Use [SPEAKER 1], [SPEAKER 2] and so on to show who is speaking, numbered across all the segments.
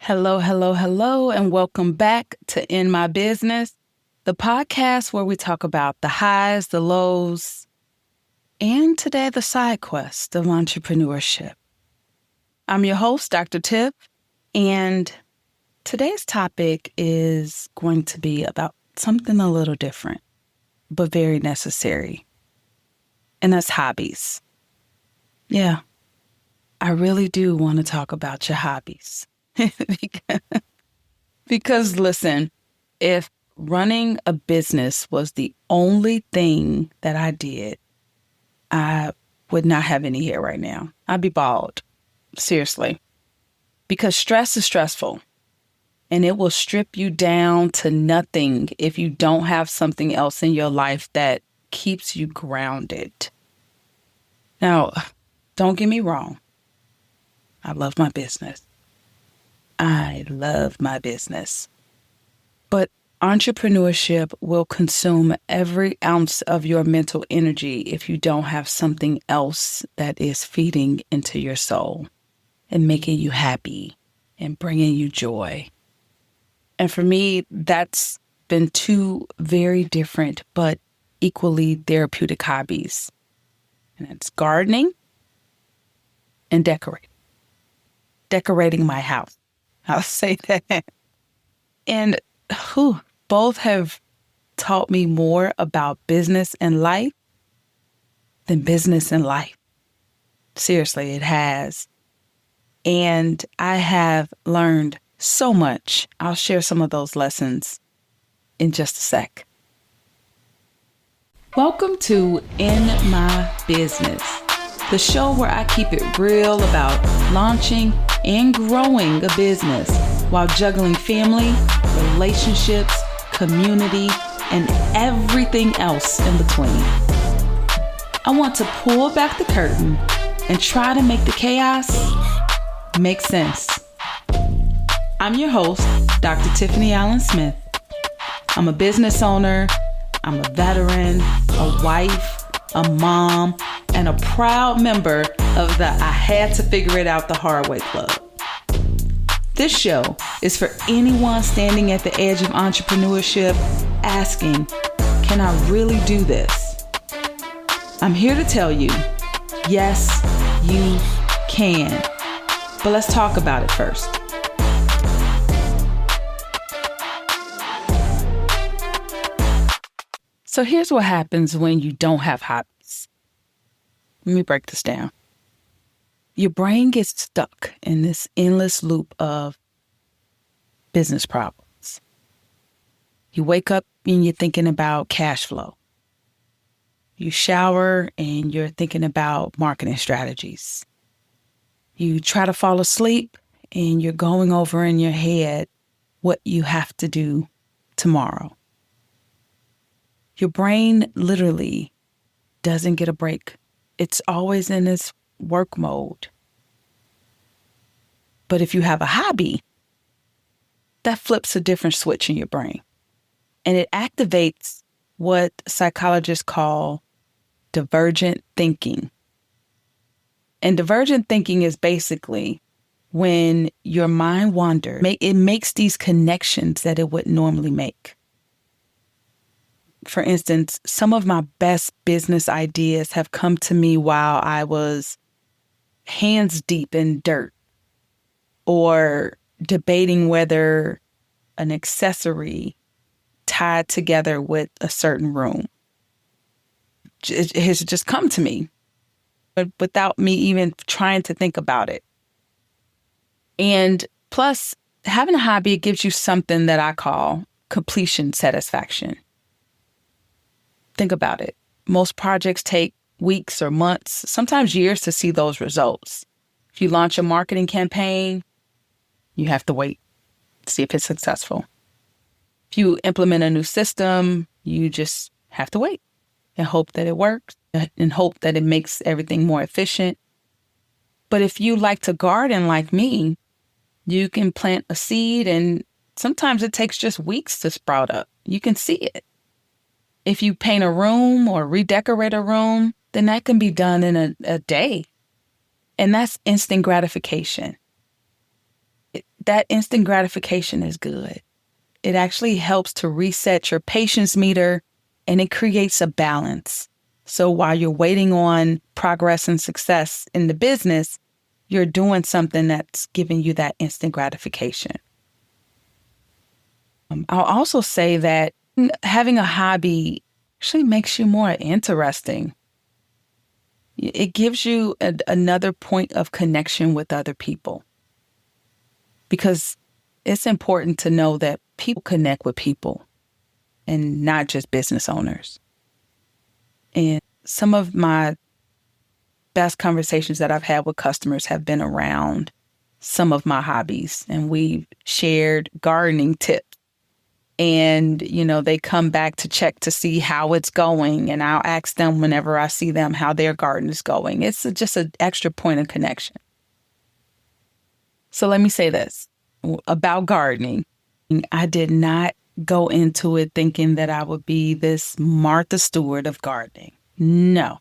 [SPEAKER 1] Hello, hello, hello, and welcome back to In My Business, the podcast where we talk about the highs, the lows, and today the side quest of entrepreneurship. I'm your host, Dr. Tiff, and today's topic is going to be about something a little different, but very necessary, and that's hobbies. Yeah, I really do want to talk about your hobbies. Because listen, if running a business was the only thing that I did, I would not have any hair right now. I'd be bald. Seriously. Because stress is stressful and it will strip you down to nothing if you don't have something else in your life that keeps you grounded. Now, don't get me wrong. I love my business. I love my business. But entrepreneurship will consume every ounce of your mental energy if you don't have something else that is feeding into your soul and making you happy and bringing you joy. And for me, that's been two very different but equally therapeutic hobbies. And that's gardening and decorating. Decorating my house. I'll say that. And both have taught me more about business and life than business and life. Seriously, it has. And I have learned so much. I'll share some of those lessons in just a sec. Welcome to In My Business, the show where I keep it real about launching and growing a business while juggling family, relationships, community, and everything else in between. I want to pull back the curtain and try to make the chaos make sense. I'm your host, Dr. Tiffany Allen Smith. I'm a business owner, I'm a veteran, a wife, a mom, and a proud member of the I Had to Figure It Out the Hard Way Club. This show is for anyone standing at the edge of entrepreneurship asking, can I really do this? I'm here to tell you, yes, you can. But let's talk about it first. So here's what happens when you don't have hobbies. Let me break this down. Your brain gets stuck in this endless loop of business problems. You wake up and you're thinking about cash flow. You shower and you're thinking about marketing strategies. You try to fall asleep and you're going over in your head what you have to do tomorrow. Your brain literally doesn't get a break. It's always in this work mode. But if you have a hobby, that flips a different switch in your brain. And it activates what psychologists call divergent thinking. And divergent thinking is basically when your mind wanders, it makes these connections that it wouldn't normally make. For instance, some of my best business ideas have come to me while I was hands deep in dirt or debating whether an accessory tied together with a certain room. It has just come to me, but without me even trying to think about it. And plus, having a hobby, it gives you something that I call completion satisfaction. Think about it. Most projects take weeks or months, sometimes years to see those results. If you launch a marketing campaign, you have to wait to see if it's successful. If you implement a new system, you just have to wait and hope that it works and hope that it makes everything more efficient. But if you like to garden like me, you can plant a seed and sometimes it takes just weeks to sprout up. You can see it. If you paint a room or redecorate a room, then that can be done in a day. And that's instant gratification. that instant gratification is good. It actually helps to reset your patience meter, and it creates a balance. So while you're waiting on progress and success in the business, you're doing something that's giving you that instant gratification. I'll also say that having a hobby actually makes you more interesting. It gives you another point of connection with other people, because it's important to know that people connect with people and not just business owners. And some of my best conversations that I've had with customers have been around some of my hobbies, and we've shared gardening tips. And, they come back to check to see how it's going. And I'll ask them whenever I see them how their garden is going. It's just an extra point of connection. So let me say this about gardening. I did not go into it thinking that I would be this Martha Stewart of gardening. No,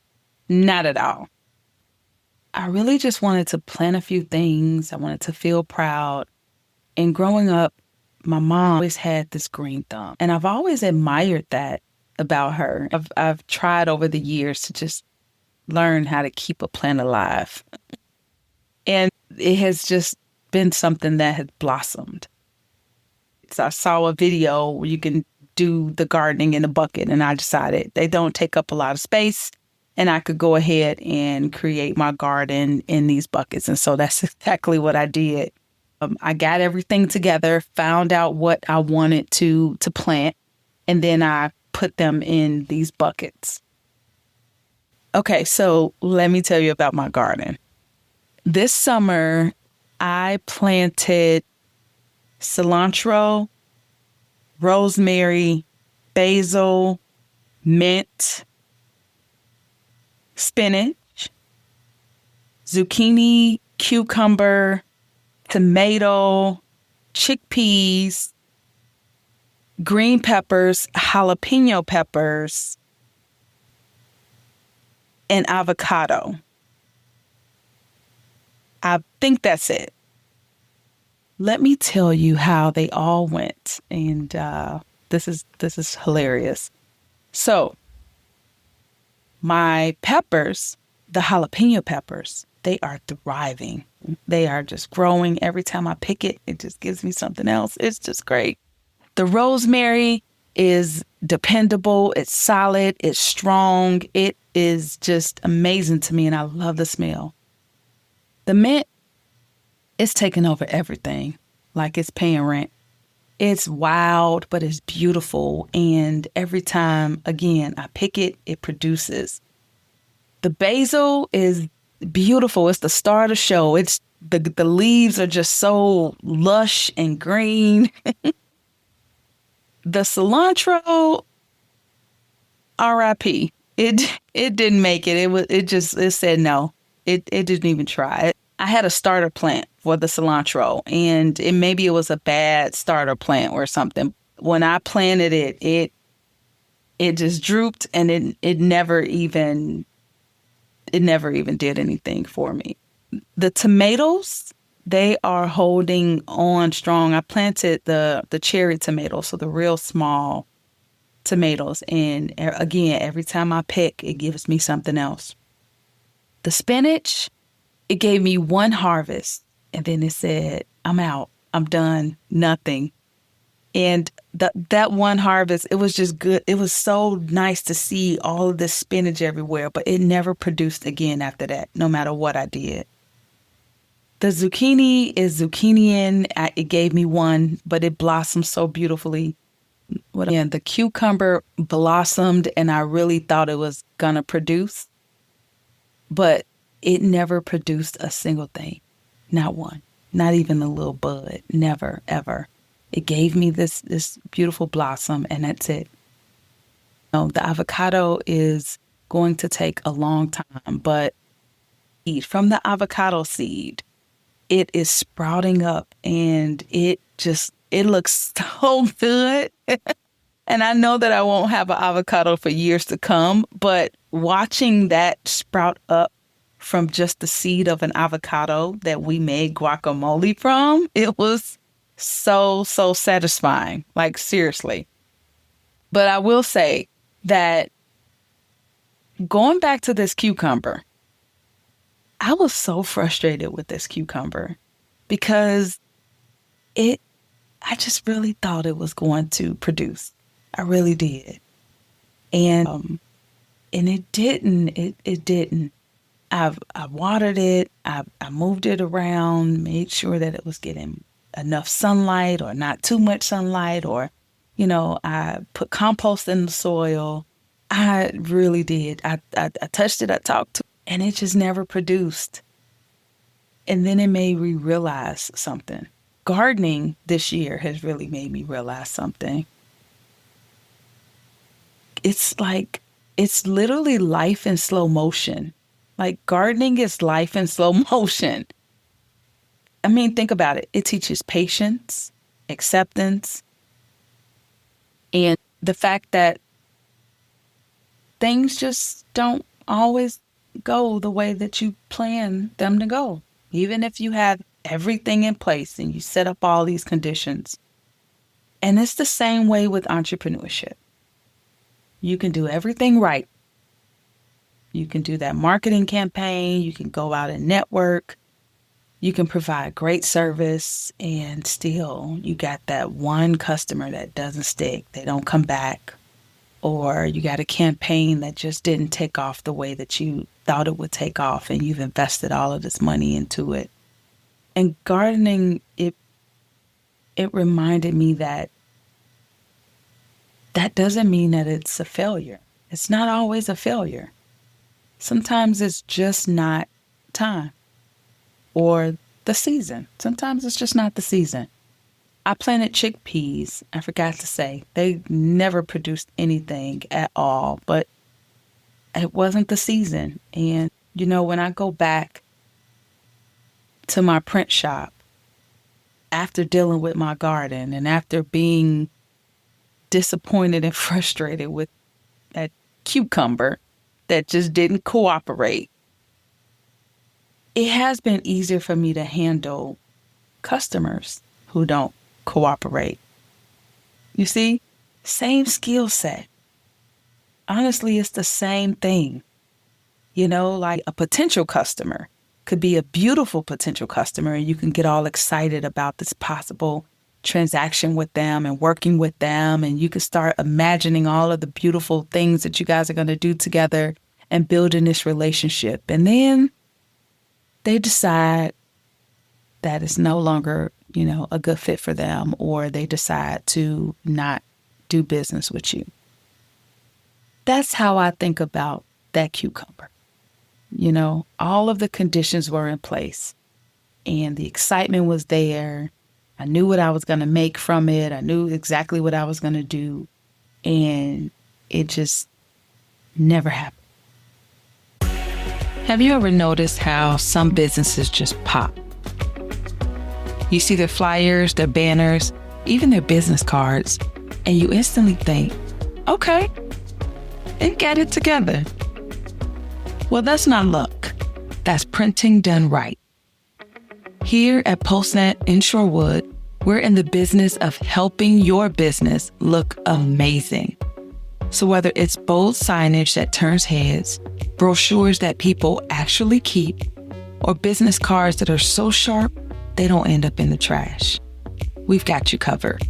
[SPEAKER 1] not at all. I really just wanted to plant a few things. I wanted to feel proud. And growing up, my mom always had this green thumb, and I've always admired that about her. I've tried over the years to just learn how to keep a plant alive. And it has just been something that has blossomed. So I saw a video where you can do the gardening in a bucket, and I decided they don't take up a lot of space, and I could go ahead and create my garden in these buckets. And so that's exactly what I did. I got everything together, found out what I wanted to plant, and then I put them in these buckets. Okay, so let me tell you about my garden. This summer, I planted cilantro, rosemary, basil, mint, spinach, zucchini, cucumber, tomato, chickpeas, green peppers, jalapeno peppers, and avocado. I think that's it. Let me tell you how they all went, and this is hilarious. So, my peppers, the jalapeno peppers, they are thriving. They are just growing. Every time I pick it, it just gives me something else. It's just great. The rosemary is dependable. It's solid. It's strong. It is just amazing to me, and I love the smell. The mint is taking over everything, like it's paying rent. It's wild, but it's beautiful. And every time, again, I pick it, it produces. The basil is beautiful. It's the star of the show. It's the leaves are just so lush and green. The cilantro, RIP. It didn't make it. It said no. It didn't even try it. I had a starter plant for the cilantro, and maybe it was a bad starter plant or something. When I planted it just drooped, and it never even did anything for me. The tomatoes, they are holding on strong. I planted the cherry tomatoes, so the real small tomatoes. And again, every time I pick, it gives me something else. The spinach, it gave me one harvest, and then it said, I'm out. I'm done. Nothing. And that one harvest, it was just good. It was so nice to see all of this spinach everywhere, but it never produced again after that, no matter what I did. The zucchini is zucchinian. It gave me one, but it blossomed so beautifully. And the cucumber blossomed, and I really thought it was going to produce, but it never produced a single thing. Not one. Not even a little bud. Never, ever. It gave me this beautiful blossom, and that's it. The avocado is going to take a long time, but from the avocado seed, it is sprouting up, and it looks so good. And I know that I won't have an avocado for years to come, but watching that sprout up from just the seed of an avocado that we made guacamole from. It was so, so satisfying. Like, seriously. But I will say that going back to this cucumber, I was so frustrated with this cucumber because I just really thought it was going to produce. I really did. And it didn't. It didn't. I watered it. I moved it around, made sure that it was getting enough sunlight or not too much sunlight, or, I put compost in the soil. I really did. I touched it. I talked to it, and it just never produced. And then it made me realize something. Gardening this year has really made me realize something. It's literally life in slow motion. Like, gardening is life in slow motion. I mean, think about it. It teaches patience, acceptance, and the fact that things just don't always go the way that you plan them to go. Even if you have everything in place and you set up all these conditions. And it's the same way with entrepreneurship. You can do everything right. You can do that marketing campaign. You can go out and network. You can provide great service, and still you got that one customer that doesn't stick. They don't come back. Or you got a campaign that just didn't take off the way that you thought it would take off, and you've invested all of this money into it. And gardening, it reminded me that doesn't mean that it's a failure. It's not always a failure. Sometimes it's just not time or the season. Sometimes it's just not the season. I planted chickpeas. I forgot to say, they never produced anything at all, but it wasn't the season. And, when I go back to my print shop after dealing with my garden and after being disappointed and frustrated with that cucumber that just didn't cooperate, it has been easier for me to handle customers who don't cooperate. You see, same skill set. Honestly, it's the same thing. Like a potential customer could be a beautiful potential customer, and you can get all excited about this possible transaction with them and working with them. And you can start imagining all of the beautiful things that you guys are going to do together and building this relationship. And then they decide that it's no longer, a good fit for them, or they decide to not do business with you. That's how I think about that cucumber. All of the conditions were in place and the excitement was there. I knew what I was going to make from it. I knew exactly what I was going to do. And it just never happened. Have you ever noticed how some businesses just pop? You see their flyers, their banners, even their business cards, and you instantly think, okay, they get it together. Well, that's not luck. That's printing done right. Here at PostNet in Shorewood, we're in the business of helping your business look amazing. So whether it's bold signage that turns heads, brochures that people actually keep, or business cards that are so sharp they don't end up in the trash, we've got you covered.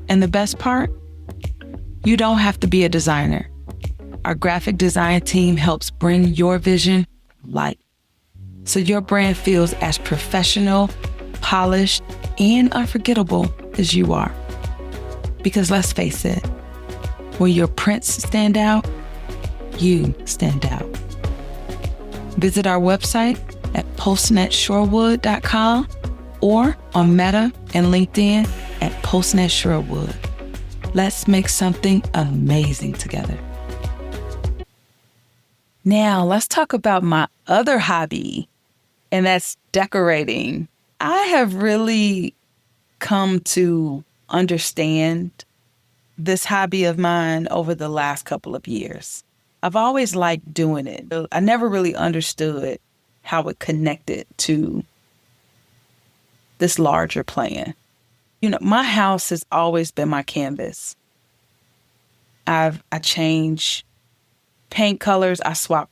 [SPEAKER 1] And the best part? You don't have to be a designer. Our graphic design team helps bring your vision to life, so your brand feels as professional, polished, and unforgettable as you are. Because let's face it, when your prints stand out, you stand out. Visit our website at postnetshorewood.com or on Meta and LinkedIn at postnetshorewood. Let's make something amazing together. Now, let's talk about my other hobby, and that's decorating. I have really come to understand this hobby of mine over the last couple of years. I've always liked doing it. I never really understood how it connected to this larger plan. My house has always been my canvas. I change paint colors. I swap,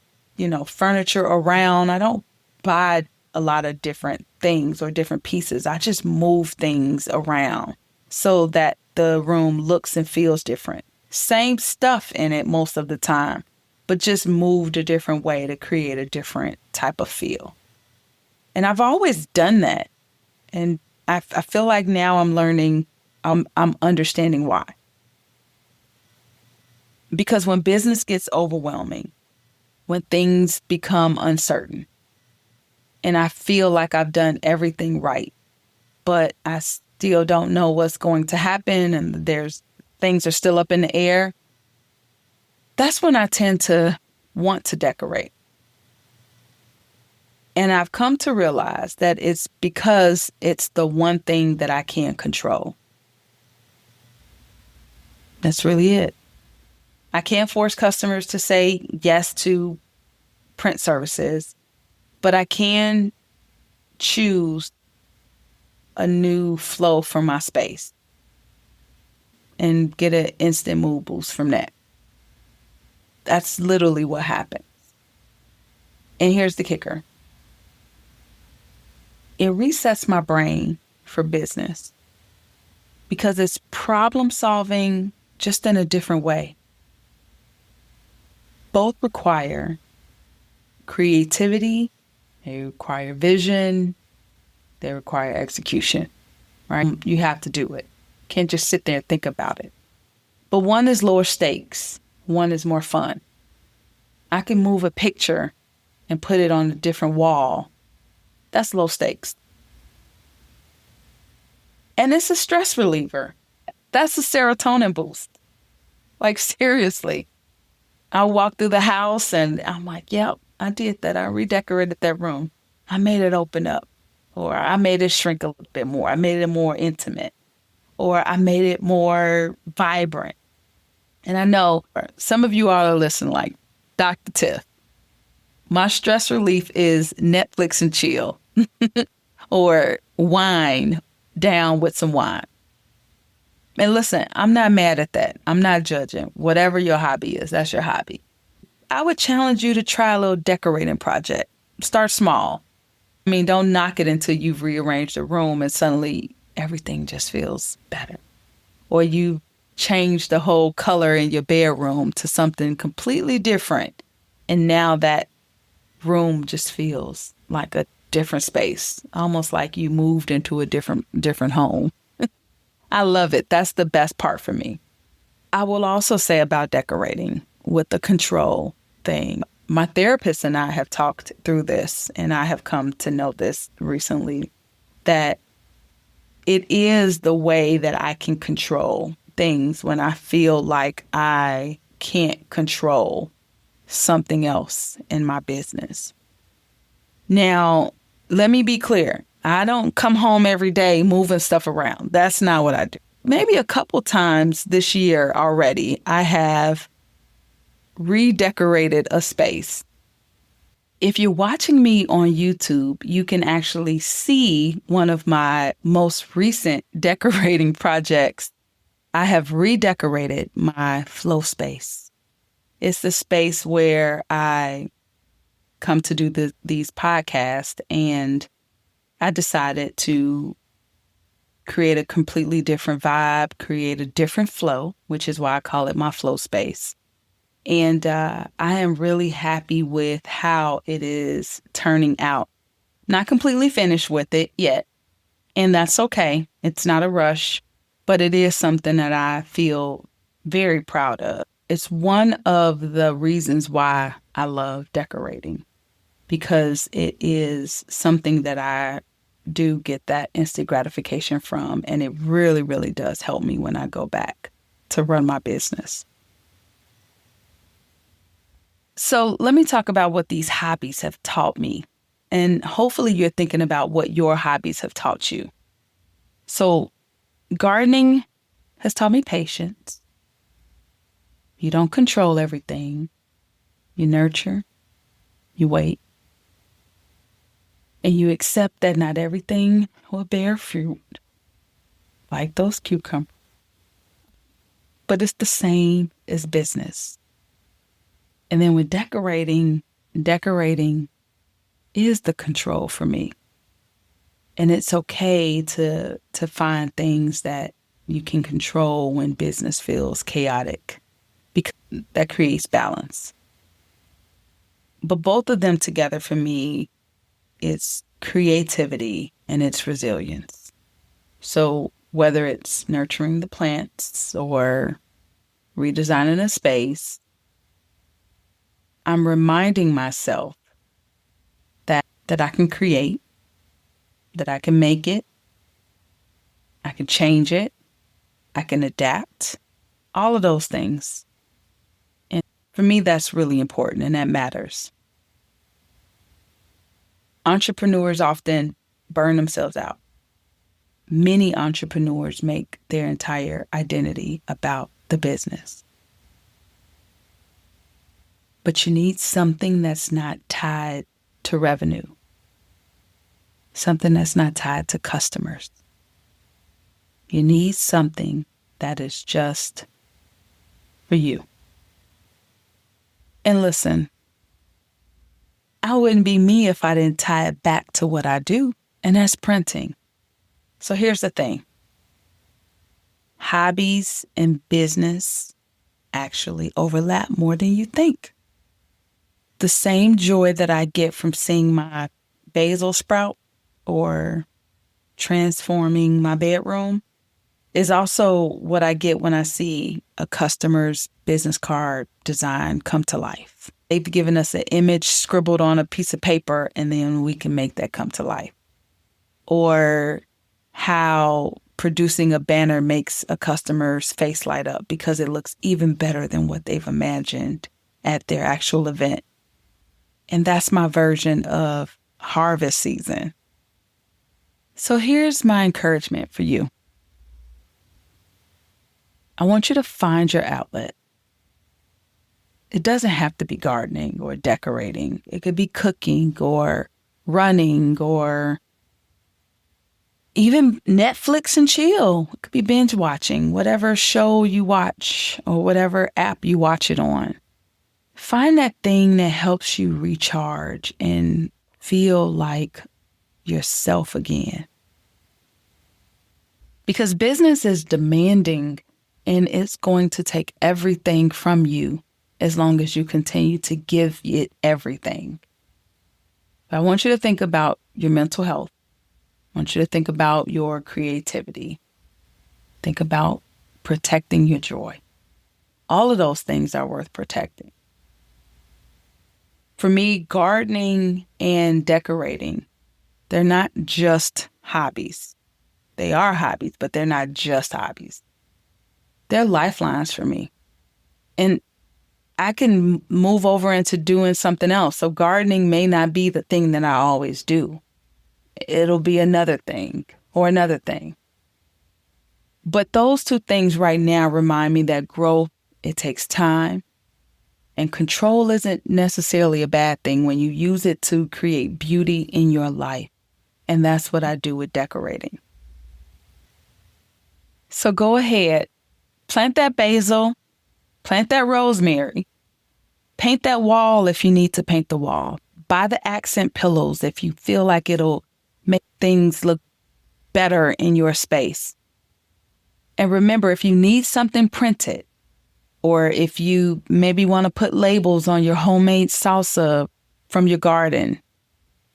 [SPEAKER 1] furniture around. I don't buy a lot of different things or different pieces. I just move things around so that the room looks and feels different. Same stuff in it most of the time, but just moved a different way to create a different type of feel. And I've always done that. And I feel like now I'm learning, I'm understanding why. Because when business gets overwhelming, when things become uncertain, and I feel like I've done everything right, but I still don't know what's going to happen, and things are still up in the air, that's when I tend to want to decorate. And I've come to realize that it's because it's the one thing that I can't control. That's really it. I can't force customers to say yes to print services, but I can choose a new flow for my space and get an instant mood boost from that. That's literally what happened. And here's the kicker. It resets my brain for business because it's problem solving just in a different way. Both require creativity, they require vision, they require execution, right? You have to do it. Can't just sit there and think about it. But one is lower stakes, one is more fun. I can move a picture and put it on a different wall. That's low stakes. And it's a stress reliever. That's a serotonin boost. Like, seriously. I walk through the house and I'm like, yep, I did that. I redecorated that room. I made it open up. Or I made it shrink a little bit more. I made it more intimate. Or I made it more vibrant. And I know some of you all are listening like, Dr. Tiff, my stress relief is Netflix and chill. Or wine down with some wine. And listen, I'm not mad at that. I'm not judging. Whatever your hobby is, that's your hobby. I would challenge you to try a little decorating project. Start small. Don't knock it until you've rearranged the room and suddenly everything just feels better. Or you change the whole color in your bedroom to something completely different. And now that room just feels like a different space, almost like you moved into a different home. I love it. That's the best part for me. I will also say about decorating with the control thing. My therapist and I have talked through this, and I have come to know this recently, that it is the way that I can control things when I feel like I can't control something else in my business. Now, let me be clear. I don't come home every day moving stuff around. That's not what I do. Maybe a couple times this year already, I have redecorated a space. If you're watching me on YouTube, you can actually see one of my most recent decorating projects. I have redecorated my flow space. It's the space where I come to do these podcasts, and I decided to create a completely different vibe, create a different flow, which is why I call it my flow space. And I am really happy with how it is turning out. Not completely finished with it yet, and that's okay. It's not a rush, but it is something that I feel very proud of. It's one of the reasons why I love decorating, because it is something that I do get that instant gratification from, and it really, really does help me when I go back to run my business. So let me talk about what these hobbies have taught me, and hopefully you're thinking about what your hobbies have taught you. So gardening has taught me patience. You don't control everything. you nurture, you wait, and you accept that not everything will bear fruit, like those cucumbers. But it's the same as business. And then with decorating is the control for me. And it's okay to find things that you can control when business feels chaotic, because that creates balance. But both of them together for me, it's creativity and it's resilience. So whether it's nurturing the plants or redesigning a space, I'm reminding myself that I can create, that I can make it, I can change it, I can adapt, all of those things. And for me, that's really important and that matters. Entrepreneurs often burn themselves out. Many entrepreneurs make their entire identity about the business. But you need something that's not tied to revenue, something that's not tied to customers. You need something that is just for you. And listen, I wouldn't be me if I didn't tie it back to what I do, and that's printing. So here's the thing. Hobbies and business actually overlap more than you think. The same joy that I get from seeing my basil sprout or transforming my bedroom is also what I get when I see a customer's business card design come to life. They've given us an image scribbled on a piece of paper, and then we can make that come to life. Or how producing a banner makes a customer's face light up because it looks even better than what they've imagined at their actual event. And that's my version of harvest season. So here's my encouragement for you. I want you to find your outlet. It doesn't have to be gardening or decorating. It could be cooking or running or even Netflix and chill. It could be binge watching, whatever show you watch or whatever app you watch it on. Find that thing that helps you recharge and feel like yourself again. Because business is demanding and it's going to take everything from you as long as you continue to give it everything. I want you to think about your mental health. I want you to think about your creativity. Think about protecting your joy. All of those things are worth protecting. For me, gardening and decorating, they're not just hobbies. They are hobbies, but they're not just hobbies. They're lifelines for me. And I can move over into doing something else. So gardening may not be the thing that I always do. It'll be another thing or another thing. But those two things right now remind me that growth, it takes time. And control isn't necessarily a bad thing when you use it to create beauty in your life. And that's what I do with decorating. So go ahead, plant that basil, plant that rosemary, paint that wall if you need to paint the wall. Buy the accent pillows if you feel like it'll make things look better in your space. And remember, if you need something printed, or if you maybe want to put labels on your homemade salsa from your garden,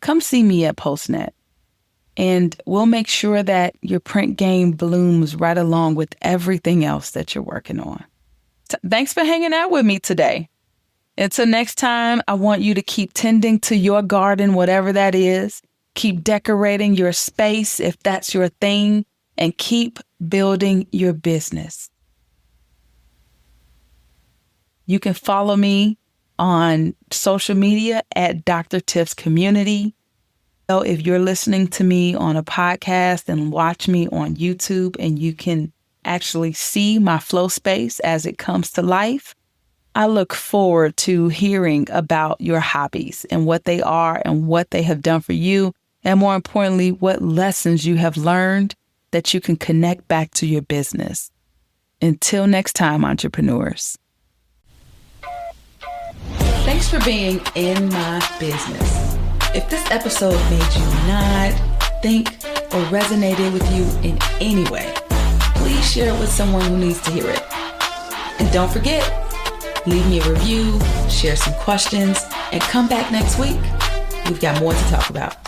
[SPEAKER 1] come see me at PostNet. And we'll make sure that your print game blooms right along with everything else that you're working on. Thanks for hanging out with me today. Until next time, I want you to keep tending to your garden, whatever that is. Keep decorating your space if that's your thing, and keep building your business. You can follow me on social media at Dr. Tiff's Community. So if you're listening to me on a podcast and watch me on YouTube and you can actually see my flow space as it comes to life, I look forward to hearing about your hobbies and what they are and what they have done for you. And more importantly, what lessons you have learned that you can connect back to your business. Until next time, entrepreneurs. Thanks for being in my business. If this episode made you nod, think, or resonated with you in any way, please share it with someone who needs to hear it. And don't forget, leave me a review, share some questions, and come back next week. We've got more to talk about.